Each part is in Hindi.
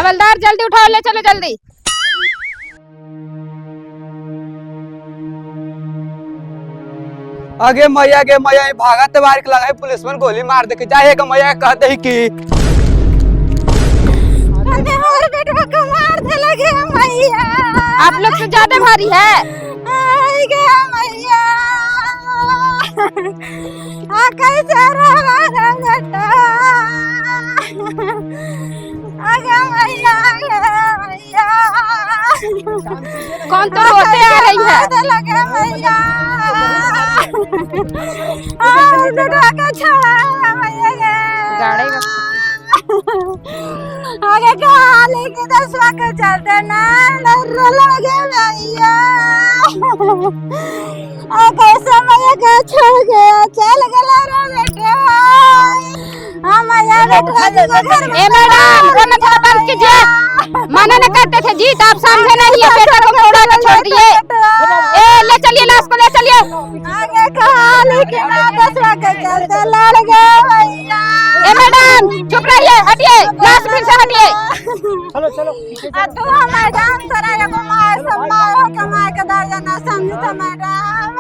हवलदार जल्दी उठाओ, ले चलो जल्दी। आगे मैया भागत बारिक लगा पुलिस में गोली मार दे के जाएगा मैया कहते ही कि और बेटवा को मार दे लगे मैया। आप लोग से ज्यादा भारी है। आई गया मैया। आ कैसे रहा बेटा। आ गया मैया, आ गया मैया। कौन तो रोते आ रही है। लगे मैया। बेटवा का छोड़ा मैया। गाड़ी आगे कहानी के दसवा के चलते ना लगे भैया। कैसे मैया का छोड़ गया चल गया रे बेटे। मैया बेटवा को घर में मैडम रोना थोड़ा बंद कीजिए। मना न करते थे जी, तो आप समझे नहीं है। बेटा को उड़ा के छोड़ दिए। ए ले चलिए, लाश को ले चलिए। आगे कहानी के दसवा के चलते लड़ गए भैया। ए मैडम चुप रहिए, हटिए, लाश फिर से हटिए। चलो चलो तू मैडम तोरा एगो माय सम्मान हो के माय के दर्जा ना समझी तो मैडम।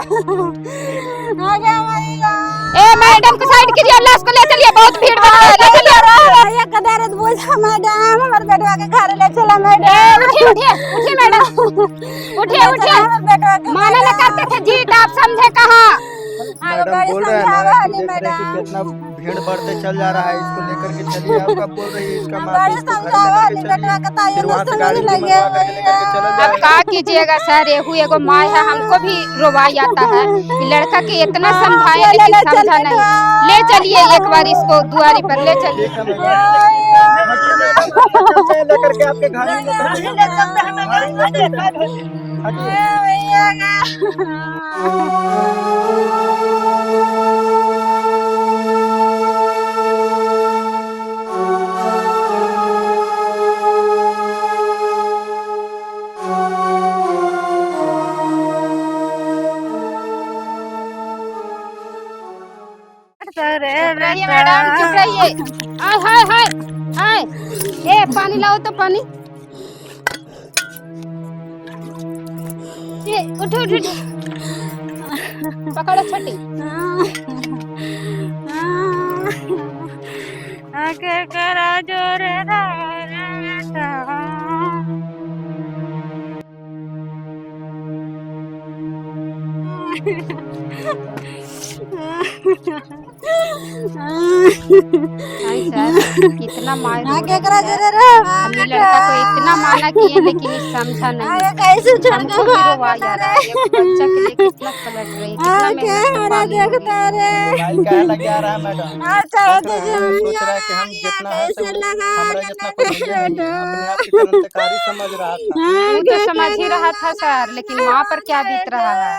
आगे मैया। ए मैडम को साइड कीजिए, लाश को ले चलिए, बहुत भीड़ बढ़ रही है, ले चलिए। भैया का दर्द बुझा मैडम, हमारे बेटवा के घर ले चला मैडम। उठिए उठिए उठिए मैडम, उठिए उठिए। माना न करते थे जी, तो आप समझे कहाँ। मैडम बोल रहे हैं ना कि देख रहे हैं कि कितना भीड़ बढ़ते चल जा रहा है, इसको लेकर के चलिए। आप कब बोल रही है इसका माँ इसको घर में लेकर के चलिए, फिर वहाँ से गाड़ी में मंगवा करके लेकर के चला अब जाएगा। का कीजिएगा सर, एहू एगो माँ है, हमको भी रोवाई आता है। लड़का के इतना समझाए लेकिन समझा नहीं। ले चलिए एक बार इसको दुआरी पर ले चलिए। लेकर के आपके घर में लेकर चुप रहिए मैडम, चुप रहिए। हाय हाय हाय हाय, ए पानी लाओ तो पानी। ये उठो उठो उठो। पकड़ो छठी। आके करा जोरे ना हाय सर, कितना मार आके करा जोरे रे। हमने लड़का को इतना माना किए लेकिन ये समझा नहीं। आगे कैसे छोड़ हमको भी रोवाई आ रहा है। ये बच्चा के लिए कितना पलट रही, कितना मेहनत से पाली होगी। देखता रे। भाई कहा लग जा रहा है मैडम। अच्छा तो सोच रहा है कि हम जितना है सब हमारा जितना कुछ है नहीं, अपने आप की क्रांतिकारी समझ रहा था। वो तो समझ ही रहा था सर, लेकिन माँ पर क्या बीत रहा है।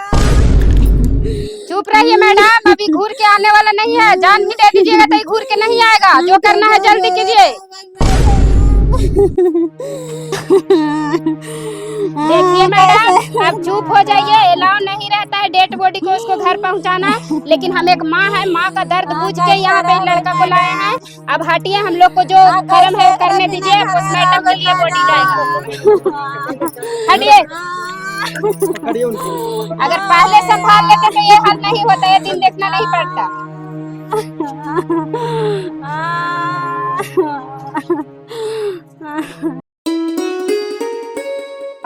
चुप रहिए मैडम, अभी घूर के आने वाला नहीं है। जान भी दे दीजिएगा तो घूर के नहीं आएगा। जो करना है जल्दी कीजिए। देखिए मैडम, आप चुप हो जाइए। अलाउ नहीं रहता है डेड बॉडी को उसको घर पहुंचाना, लेकिन हम एक माँ है, माँ का दर्द बुझ के यहाँ पे लड़का को लाए हैं। अब हटिए, हम लोग को जो कर्म है करने दीजिए। पोस्टमार्टम के लिए बॉडी जाएगा। हटिए। पकड़िए उनको। अगर पहले संभाल लेते तो ये हाल नहीं होता, ये दिन देखना नहीं पड़ता।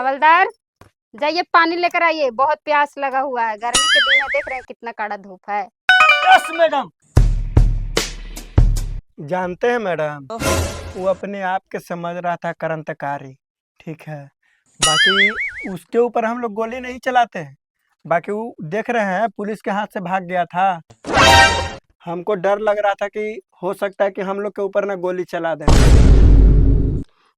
हवलदार जाइए पानी लेकर आइए, बहुत प्यास लगा हुआ है। गर्मी के दिन में देख रहे हैं कितना कड़ा धूप है। Yes madam. जानते हैं मैडम, वो अपने आप के समझ रहा था क्रांतिकारी, ठीक है। बाकी उसके ऊपर हम लोग गोली नहीं चलाते हैं। बाकी वो देख रहे हैं पुलिस के हाथ से भाग गया था। हमको डर लग रहा था कि हो सकता है कि हम लोग के ऊपर ना गोली चला दें।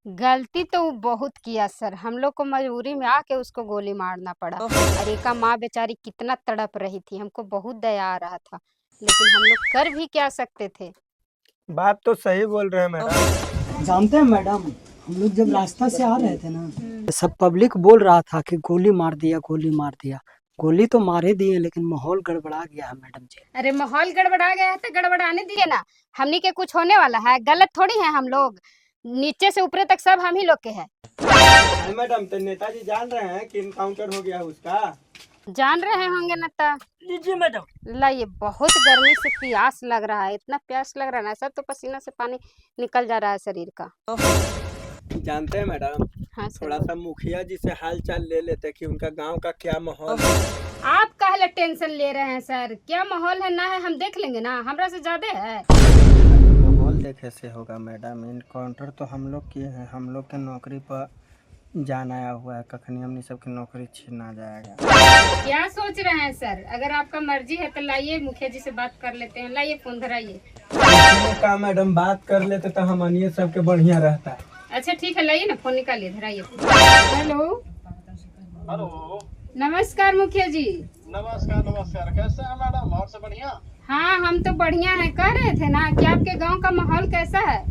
गलती तो वो बहुत किया सर, हम लोग को मजबूरी में आके उसको गोली मारना पड़ा। अरे का माँ बेचारी कितना तड़प रही थी, हमको बहुत दया आ रहा था, लेकिन हम लोग कर भी क्या सकते थे। बात तो सही बोल रहे हैं मैडम। जानते हैं मैडम, हम लोग जब रास्ता से आ रहे थे ना, सब पब्लिक बोल रहा था कि गोली मार दिया, गोली मार दिया। गोली तो मारे दिए, लेकिन माहौल गड़बड़ा गया है मैडम जी। अरे माहौल गड़बड़ा गया है तो गड़बड़ाने दिए ना, हमनी के कुछ होने वाला है। गलत थोड़ी है हम लोग। नीचे से ऊपर तक सब हम ही लोग के है। मैडम तो नेताजी जान रहे हैं कि इनकाउंटर हो गया उसका? जान रहे होंगे ना ता। लीजिए मैडम। ला ये बहुत गर्मी से प्यास लग रहा है, इतना प्यास लग रहा है ना, सब तो पसीना से पानी निकल जा रहा है शरीर का। जानते हैं मैडम, हाँ सर। थोड़ा सा मुखिया जी से हाल चाल ले लेते कि उनका गांव का क्या माहौल है। आप काहे टेंशन ले रहे हैं सर? क्या माहौल है ना है हम देख लेंगे ना, हमरा से ज्यादा है। माहौल देखे से होगा मैडम, इनकाउंटर तो हम लोग किए हैं, हम लोग के नौकरी पर जान आया हुआ है, कखनी हमनी सबकी नौकरी छीना जाएगा। क्या सोच रहे हैं सर? अगर आपका मर्जी है तो लाइए मुखिया जी से बात कर लेते हैं। लाइए फोन धराइए। का मैडम बात कर लेते तो हम अन्य सबके बढ़िया रहता है। अच्छा ठीक है, लाइए ना फोन निकालिए, धराइए। हेलो हेलो, नमस्कार मुखिया जी। नमस्कार नमस्कार। कैसे हैं मैडम? और से बढ़िया? हाँ हम तो बढ़िया हैं। कह रहे थे ना कि आपके गांव का माहौल कैसा है?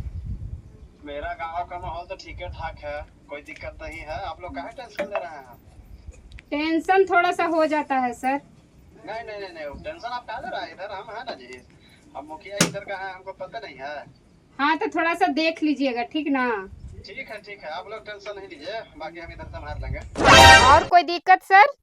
मेरा गांव का माहौल तो ठीक ठाक है, कोई दिक्कत नहीं है। आप लोग काहे टेंशन ले रहे हैं? टेंशन थोड़ा सा हो जाता है सर। नहीं नहीं नहीं नहीं, टेंशन आप काहे ले रहे हैं? इधर हम हैं ना जी, हम मुखिया इधर का है, हमको पता नहीं है। हाँ तो थोड़ा सा देख लीजिएगा, ठीक ना? ठीक है, आप लोग टेंशन नहीं लीजिए, बाकी हम इधर संभाल लेंगे। और कोई दिक्कत सर?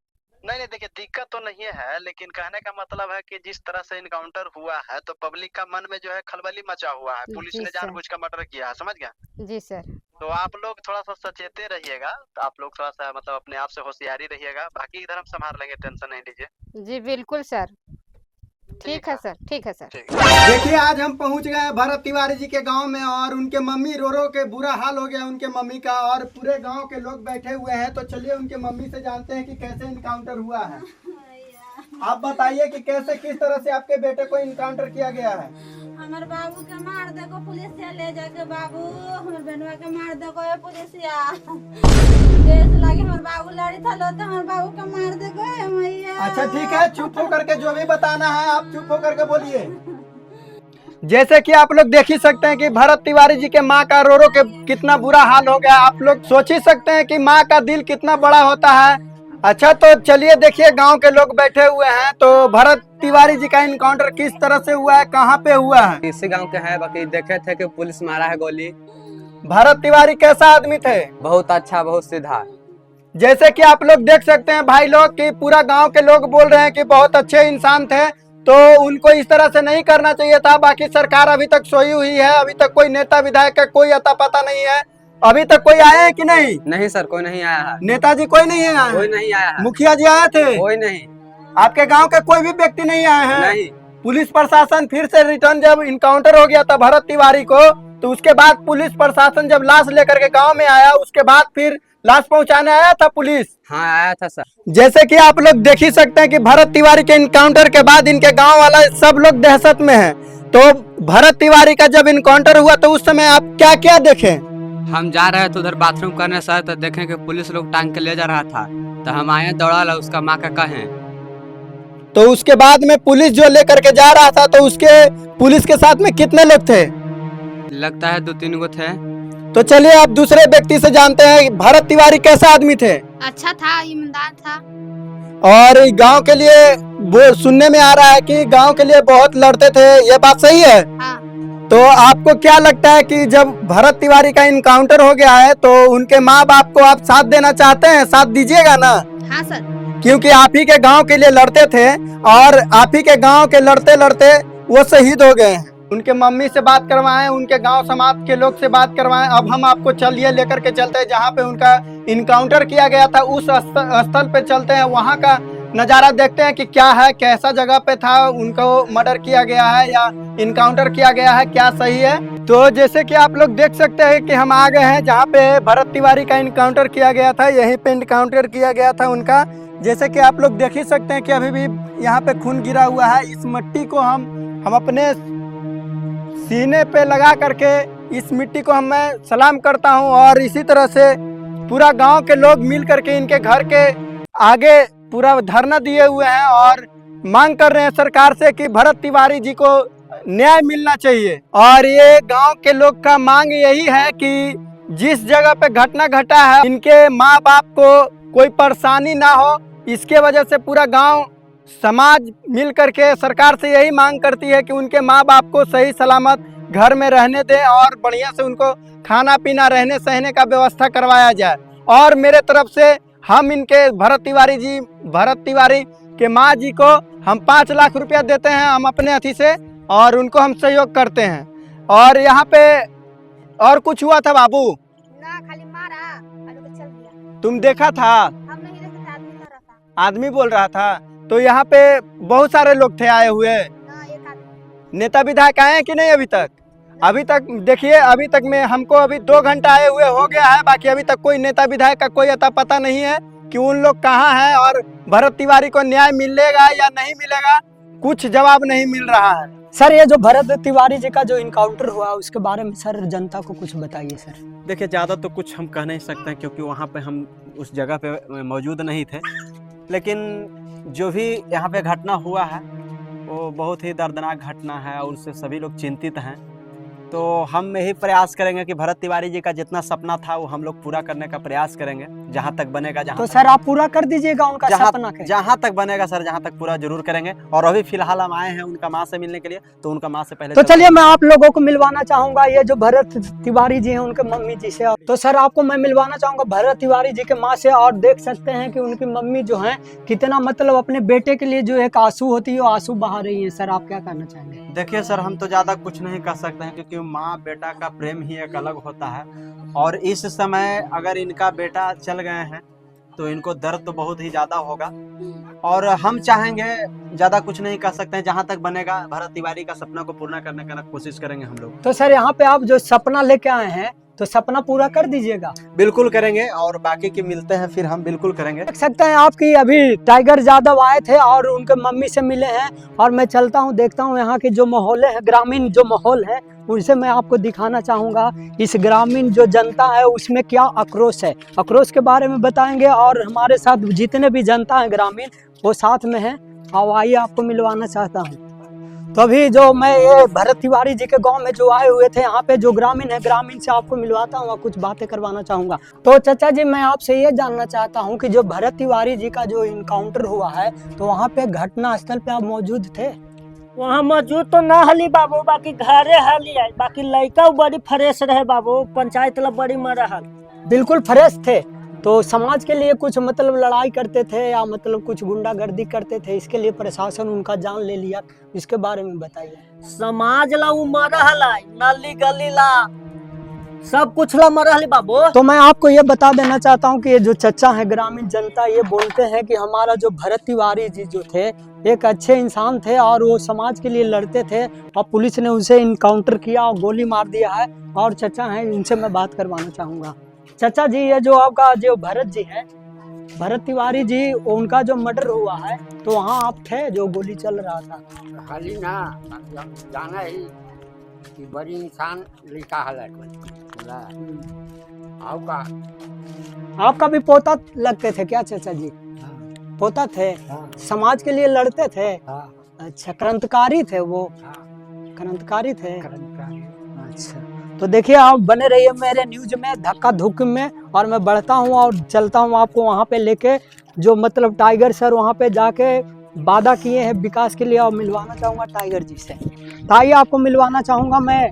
नहीं नहीं, देखिए दिक्कत तो नहीं है, लेकिन कहने का मतलब है कि जिस तरह से इनकाउंटर हुआ है तो पब्लिक का मन में जो है खलबली मचा हुआ है। पुलिस जी ने सर। जानबूझ कर मर्डर किया है, समझ गया? जी सर। तो आप लोग थोड़ा सा सचेते रहिएगा, तो आप लोग थोड़ा सा मतलब अपने आप से होशियारी रहिएगा, बाकी इधर हम संभाल लेंगे, टेंशन नहीं लीजिए। जी बिल्कुल सर। ठीक है सर, ठीक है सर। देखिए आज हम पहुंच गए भरत तिवारी जी के गांव में और उनके मम्मी रो रो के बुरा हाल हो गया उनके मम्मी का, और पूरे गांव के लोग बैठे हुए हैं। तो चलिए उनके मम्मी से जानते हैं कि कैसे इनकाउंटर हुआ है। आप बताइए कि कैसे किस तरह से आपके बेटे को इनकाउंटर किया गया है। हमारे बाबू के मार देखो पुलिसिया ले जाके, बाबू हमारे बहनवा के मार देखो ये पुलिसिया। देश लागे हमारे बाबू लड़ी था लो तो हमारे बाबू के मार देखो ये मैया। अच्छा ठीक है, चुप होकर के जो भी बताना है आप चुप होकर के बोलिए। जैसे कि आप लोग देख ही सकते हैं कि भरत तिवारी जी के माँ का रो रो के कितना बुरा हाल हो गया। आप लोग सोच ही सकते हैं कि माँ का दिल कितना बड़ा होता है। अच्छा तो चलिए देखिए गांव के लोग बैठे हुए हैं, तो भरत तिवारी जी का इनकाउंटर किस तरह से हुआ है, कहाँ पे हुआ है? इसी गांव के हैं, बाकी देखे थे कि पुलिस मारा है गोली। भरत तिवारी कैसा आदमी थे? बहुत अच्छा, बहुत सीधा। जैसे कि आप लोग देख सकते हैं भाई लोग कि पूरा गांव के लोग बोल रहे हैं कि बहुत अच्छे इंसान थे, तो उनको इस तरह से नहीं करना चाहिए था। बाकी सरकार अभी तक सोई हुई है, अभी तक कोई नेता विधायक का कोई अता पता नहीं है। अभी तक कोई आया है कि नहीं? नहीं सर, कोई नहीं आया है। नेताजी कोई नहीं है? कोई नहीं आया है। मुखिया जी आए थे? कोई नहीं। आपके गांव के कोई भी व्यक्ति नहीं आए हैं? नहीं। पुलिस प्रशासन फिर से रिटर्न, जब इनकाउंटर हो गया था भरत तिवारी को, तो उसके बाद पुलिस प्रशासन जब लाश लेकर के गांव में आया, उसके बाद फिर लाश पहुंचाने आया था पुलिस? हाँ आया था सर। जैसे कि आप लोग देख ही सकते हैं कि भरत तिवारी के इनकाउंटर के बाद इनके गांव वाला सब लोग दहशत में है। तो भरत तिवारी का जब इनकाउंटर हुआ तो उस समय आप क्या क्या देखे? हम जा रहे थे उधर बाथरूम करने सर, तो देखें कि पुलिस लोग टांग के ले जा रहा था, तो हम आए दौड़ा ला उसका माँ का कहें। तो उसके बाद में पुलिस जो लेकर के जा रहा था, तो उसके पुलिस के साथ में कितने लोग थे? लगता है 2-3 गो थे। तो चलिए आप दूसरे व्यक्ति से जानते हैं भरत तिवारी कैसा आदमी थे? अच्छा था, ईमानदार था। और गांव के लिए वो सुनने में आ रहा है कि गांव के लिए बहुत लड़ते थे, ये बात सही है? हाँ। तो आपको क्या लगता है कि जब भरत तिवारी का इनकाउंटर हो गया है तो उनके माँ बाप को आप साथ देना चाहते हैं? साथ दीजिएगा ना? हाँ सर। क्योंकि आप ही के गांव के लिए लड़ते थे और आप ही के गांव के लड़ते लड़ते वो शहीद हो गए हैं। उनके मम्मी से बात करवाएं, उनके गांव समाज के लोग से बात करवाएं। अब हम आपको चलिए लेकर के चलते हैं जहां पे उनका इनकाउंटर किया गया था, उस स्थल पे चलते हैं, वहां का नज़ारा देखते हैं कि क्या है, कैसा जगह पे था, उनको मर्डर किया गया है या इनकाउंटर किया गया है, क्या सही है। तो जैसे कि आप लोग देख सकते हैं कि हम आ गए हैं जहाँ पे भरत तिवारी का इनकाउंटर किया गया था, यहीं पे इनकाउंटर किया गया था उनका। जैसे कि आप लोग देख ही सकते हैं कि अभी भी यहाँ पे खून गिरा हुआ है। इस मिट्टी को हम अपने सीने पे लगा करके इस मिट्टी को मैं सलाम करता हूँ, और इसी तरह से पूरा गांव के लोग मिल करके इनके घर के आगे पूरा धरना दिए हुए हैं और मांग कर रहे हैं सरकार से कि भरत तिवारी जी को न्याय मिलना चाहिए। और ये गांव के लोग का मांग यही है कि जिस जगह पे घटना घटा है, इनके माँ बाप को कोई परेशानी ना हो, इसके वजह से पूरा गांव समाज मिल करके सरकार से यही मांग करती है कि उनके माँ बाप को सही सलामत घर में रहने दें और बढ़िया से उनको खाना पीना रहने सहने का व्यवस्था करवाया जाए। और मेरे तरफ से हम इनके भरत तिवारी के माँ जी को हम 5 लाख रुपया देते हैं हम अपने अथी से, और उनको हम सहयोग करते हैं। और यहाँ पे और कुछ हुआ था बाबू? ना खाली मारा और चल दिया। तुम देखा था? हम नहीं देखे थे, आदमी कर रहा था। आदमी बोल रहा था। तो यहाँ पे बहुत सारे लोग थे आए हुए। ना एक आदमी। नेता विधायक आए हैं कि नहीं अभी तक? अभी तक देखिए, अभी तक में हमको अभी 2 घंटा आए हुए हो गया है, बाकी अभी तक कोई नेता विधायक का कोई अता पता नहीं है कि उन लोग कहाँ हैं और भरत तिवारी को न्याय मिलेगा या नहीं मिलेगा, कुछ जवाब नहीं मिल रहा है। सर ये जो भरत तिवारी जी का जो इनकाउंटर हुआ उसके बारे में सर जनता को कुछ बताइए सर। देखिए, ज़्यादा तो कुछ हम कह नहीं सकते हैं क्योंकि वहाँ पे हम उस जगह पे मौजूद नहीं थे, लेकिन जो भी यहाँ पे घटना हुआ है वो बहुत ही दर्दनाक घटना है और उससे सभी लोग चिंतित हैं। तो हम यही प्रयास करेंगे कि भरत तिवारी जी का जितना सपना था वो हम लोग पूरा करने का प्रयास करेंगे, जहाँ तक बनेगा। तो सर आप पूरा कर दीजिएगा उनका सपना? जहाँ तक बनेगा सर, जहाँ तक पूरा जरूर करेंगे। और अभी फिलहाल हम आए हैं उनका माँ से मिलने के लिए, तो उनका माँ से पहले तो चलिए मैं आप लोगों को मिलवाना चाहूंगा ये जो भरत तिवारी जी हैं उनके मम्मी जी से। तो सर आपको मैं मिलवाना चाहूंगा भरत तिवारी जी के माँ से। और देख सकते हैं कि उनकी मम्मी जो है कितना मतलब अपने बेटे के लिए जो एक आंसू होती है वो आंसू बहा रही है। सर आप क्या कहना चाहेंगे? देखिए सर, हम तो ज़्यादा कुछ नहीं कर सकते हैं क्योंकि माँ बेटा का प्रेम ही एक अलग होता है। और इस समय अगर इनका बेटा चल गए हैं तो इनको दर्द तो बहुत ही ज़्यादा होगा। और हम चाहेंगे, ज़्यादा कुछ नहीं कर सकते हैं, जहाँ तक बनेगा भरत तिवारी का सपना को पूर्ण करने का कोशिश करेंगे हम लोग। तो सर यहाँ पे आप जो सपना लेके आए हैं तो सपना पूरा कर दीजिएगा? बिल्कुल करेंगे, और बाकी के मिलते हैं फिर हम बिल्कुल करेंगे। देख सकते हैं आपकी अभी टाइगर यादव आए थे और उनके मम्मी से मिले हैं। और मैं चलता हूँ देखता हूँ यहाँ के जो माहौल है, ग्रामीण जो माहौल है उनसे मैं आपको दिखाना चाहूँगा इस ग्रामीण जो जनता है उसमें क्या आक्रोश है, आक्रोश के बारे में बताएंगे। और हमारे साथ जितने भी जनता है ग्रामीण वो साथ में है, और आइए आपको मिलवाना चाहता हूँ। तो अभी जो मैं ये भरत तिवारी जी के गांव में जो आए हुए थे, यहाँ पे जो ग्रामीण है ग्रामीण से आपको मिलवाता हूँ और कुछ बातें करवाना चाहूँगा। तो चाचा जी मैं आपसे ये जानना चाहता हूँ कि जो भरत तिवारी जी का जो इनकाउंटर हुआ है तो वहाँ पे घटना स्थल पे आप मौजूद थे? वहाँ मौजूद तो ना हली बाबू, बाकी घरे हली है। बाकी लड़का बड़ी फ्रेश रहे बाबू, पंचायत ला बड़ी मरा हल। बिल्कुल फ्रेश थे। तो समाज के लिए कुछ मतलब लड़ाई करते थे या मतलब कुछ गुंडागर्दी करते थे, इसके लिए प्रशासन उनका जान ले लिया, इसके बारे में बताइए। समाज ला उ मरा हला, नाली गली ला सब कुछ ला मरा हली बाबू। तो मैं आपको ये बता देना चाहता हूँ कि ये जो चचा है ग्रामीण जनता ये बोलते हैं कि हमारा जो भरत तिवारी जी जो थे एक अच्छे इंसान थे और वो समाज के लिए लड़ते थे, और पुलिस ने उसे इनकाउंटर किया और गोली मार दिया है। और चचा हैं इनसे मैं बात करवाना चाहूँगा। चाचा जी ये जो आपका जो भरत जी है, भरत तिवारी जी, उनका जो मर्डर हुआ है तो वहाँ आप थे जो गोली चल रहा था? खाली ना जाना ही कि बड़ी इंसान लिखा है आपका भी पोता लगते थे क्या चाचा जी? पोता थे? समाज के लिए लड़ते थे? अच्छा, क्रांतिकारी थे वो? क्रांतिकारी थे। अच्छा, तो देखिए आप बने रहिए मेरे न्यूज में धक्का धुक में, और मैं बढ़ता हूँ और चलता हूँ आपको वहाँ पे लेके जो मतलब टाइगर सर वहाँ पे जाके वादा किए हैं विकास के लिए, और मिलवाना चाहूँगा टाइगर जी से। तो आइए आपको मिलवाना चाहूँगा मैं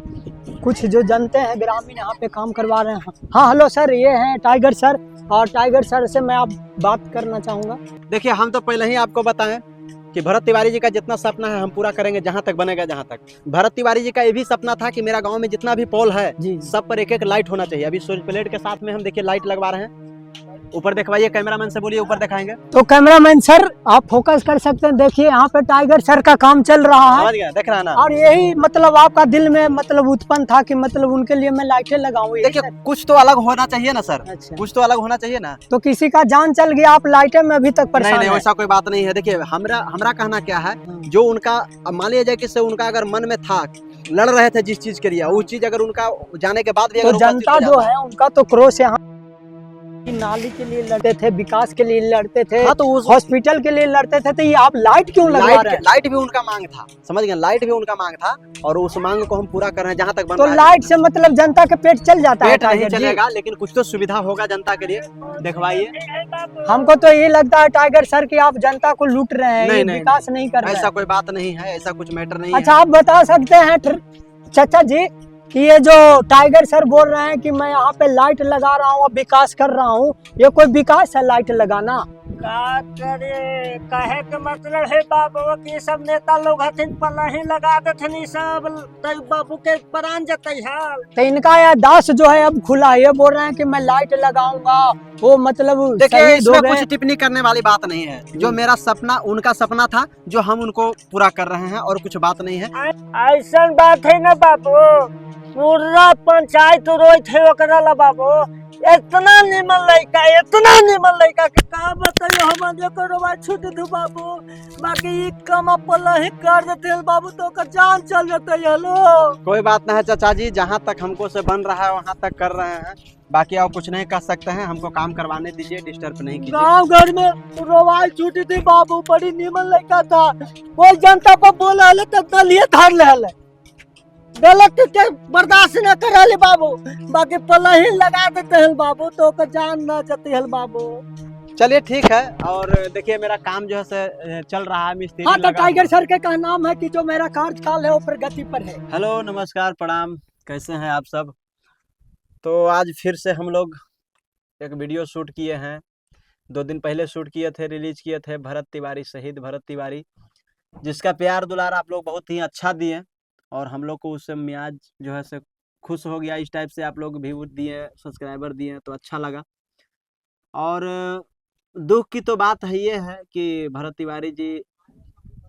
कुछ जो जनते हैं ग्रामीण यहाँ पे काम करवा रहे हैं। हाँ हेलो सर, ये हैं टाइगर सर, और टाइगर सर से मैं आप बात करना चाहूँगा। देखिए, हम तो पहले ही आपको बताएं कि भरत तिवारी जी का जितना सपना है हम पूरा करेंगे, जहाँ तक बनेगा। जहाँ तक भरत तिवारी जी का ये भी सपना था कि मेरा गांव में जितना भी पोल है जी सब पर एक एक लाइट होना चाहिए। अभी सूर्य प्लेट के साथ में हम देखिए लाइट लगवा रहे हैं। ऊपर दिखवाइए, कैमरामैन से बोलिए ऊपर दिखाएंगे। तो कैमरामैन सर आप फोकस कर सकते हैं, देखिए यहाँ पे टाइगर सर का काम चल रहा है। समझ गया, देख रहा है ना। और यही मतलब आपका दिल में मतलब उत्पन्न था कि मतलब उनके लिए मैं लाइटें लगाऊं। देखिए, कुछ तो अलग होना चाहिए ना सर। अच्छा, कुछ तो अलग होना चाहिए ना। तो किसी का जान चल गया, आप लाइटें में अभी तक परेशान नहीं, हैं? वैसा कोई बात नहीं है। देखिए, हमरा कहना क्या है, जो उनका मान लिया जाए कि से उनका अगर मन में था, लड़ रहे थे जिस चीज के लिए, वो चीज अगर उनका जाने के बाद भी तो अगर जनता जो है उनका तो क्रोश यहाँ नाली के लिए लड़ते थे, विकास के लिए लड़ते थे, हाँ, तो उस हॉस्पिटल के लिए लड़ते थे, तो ये आप लाइट क्यों लगा रहे हैं? लाइट भी उनका मांग था, समझ गए, लाइट भी उनका मांग था, और उस मांग को हम पूरा कर रहे हैं जहाँ तक बन तो रहा है। लाइट से मतलब जनता के पेट चल जाता है? पेट नहीं चलेगा, लेकिन कुछ तो सुविधा होगा जनता के लिए। दिखवाइए। हमको तो ये लगता है टाइगर सर कि आप जनता को लूट रहे हैं, नहीं, ये नहीं, विकास नहीं कर रहे ऐसा हैं। कोई बात नहीं है, ऐसा कुछ मैटर नहीं अच्छा, है। आप बता सकते हैं चाचा जी कि ये जो टाइगर सर बोल रहे हैं कि मैं यहाँ पे लाइट लगा रहा हूँ और विकास कर रहा हूँ, ये कोई विकास है लाइट लगाना? का करे कहे के मतलब है बाबू कि सब नेता लोग हथिन पलही लगा देथिन ई सब तई बाबू के प्राण जतई हाल। तो इनका यह दास जो है अब खुला है, ये बोल रहे हैं कि मैं लाइट लगाऊंगा, वो मतलब देखिए शहीद हो इसमें गए। कुछ टिप्पणी करने वाली बात नहीं है। जो मेरा सपना उनका सपना था जो हम उनको पूरा कर रहे हैं और कुछ बात नहीं है। ऐसा बात है ना बाबू, पूरा पंचायत रोइत है ओकरा ला बाबू। इतना निमन लड़का कि का बताइए हम जो रोवा छूट दू बाबू, बाकी ई कम पलही कर देते बाबू तो का जान चल जाते हेलो। कोई बात नहीं है चाचा जी, जहाँ तक हमको से बन रहा है वहाँ तक कर रहे हैं, बाकी आप कुछ नहीं कर सकते हैं। हमको काम करवाने दीजिए, डिस्टर्ब नहीं कीजिए। गाँव घर में रोवाई छूटी थी बाबू, बड़ी निमन लड़का था। कोई जनता पर बोला हले तो लिए धार ले हले, गलत के बर्दाश्त न करे बाबू, बाकी पलही लगा देते हैं बाबू तो का जान न जाते हैं बाबू। चलिए ठीक है। और देखिए मेरा काम जो है से चल रहा है, मिस्त्री हाँ, तो लगा टाइगर हुआ। सर के का नाम है कि जो मेरा कार्यकाल है वो प्रगति पर है। हेलो नमस्कार प्रणाम, कैसे हैं आप सब। तो आज फिर से हम लोग एक वीडियो शूट किए हैं। 2 दिन पहले शूट किए थे, रिलीज किए थे, भरत तिवारी, शहीद भरत तिवारी, जिसका प्यार दुलार आप लोग बहुत ही अच्छा दिए और हम लोग को उससे मियाज जो है से खुश हो गया। इस टाइप से आप लोग व्यू दिए, सब्सक्राइबर दिए तो अच्छा लगा। और दुख की तो बात है ये है कि भरत तिवारी जी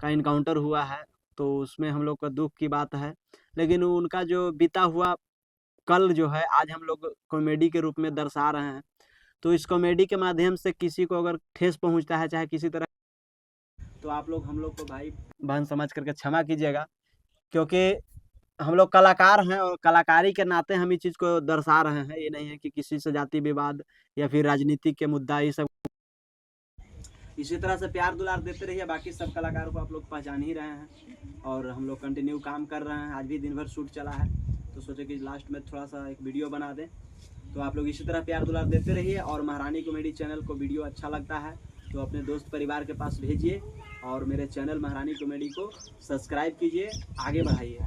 का इनकाउंटर हुआ है, तो उसमें हम लोग का दुख की बात है। लेकिन उनका जो बीता हुआ कल जो है आज हम लोग कॉमेडी के रूप में दर्शा रहे हैं। तो इस कॉमेडी के माध्यम से किसी को अगर ठेस पहुंचता है चाहे किसी तरह, तो आप लोग हम लोग को भाई बहन समझ करके क्षमा कीजिएगा, क्योंकि हम लोग कलाकार हैं और कलाकारी के नाते हम इस चीज़ को दर्शा रहे हैं। ये नहीं है कि किसी से जाति विवाद या फिर राजनीतिक के मुद्दा, ये सब। इसी तरह से प्यार दुलार देते रहिए। बाकी सब कलाकारों को आप लोग पहचान ही रहे हैं और हम लोग कंटिन्यू काम कर रहे हैं। आज भी दिन भर शूट चला है, तो सोचे कि लास्ट में थोड़ा सा एक वीडियो बना दें। तो आप लोग इसी तरह प्यार दुलार देते रहिए और महारानी कॉमेडी चैनल को वीडियो अच्छा लगता है तो अपने दोस्त परिवार के पास भेजिए और मेरे चैनल महारानी कॉमेडी को सब्सक्राइब कीजिए, आगे बढ़ाइए।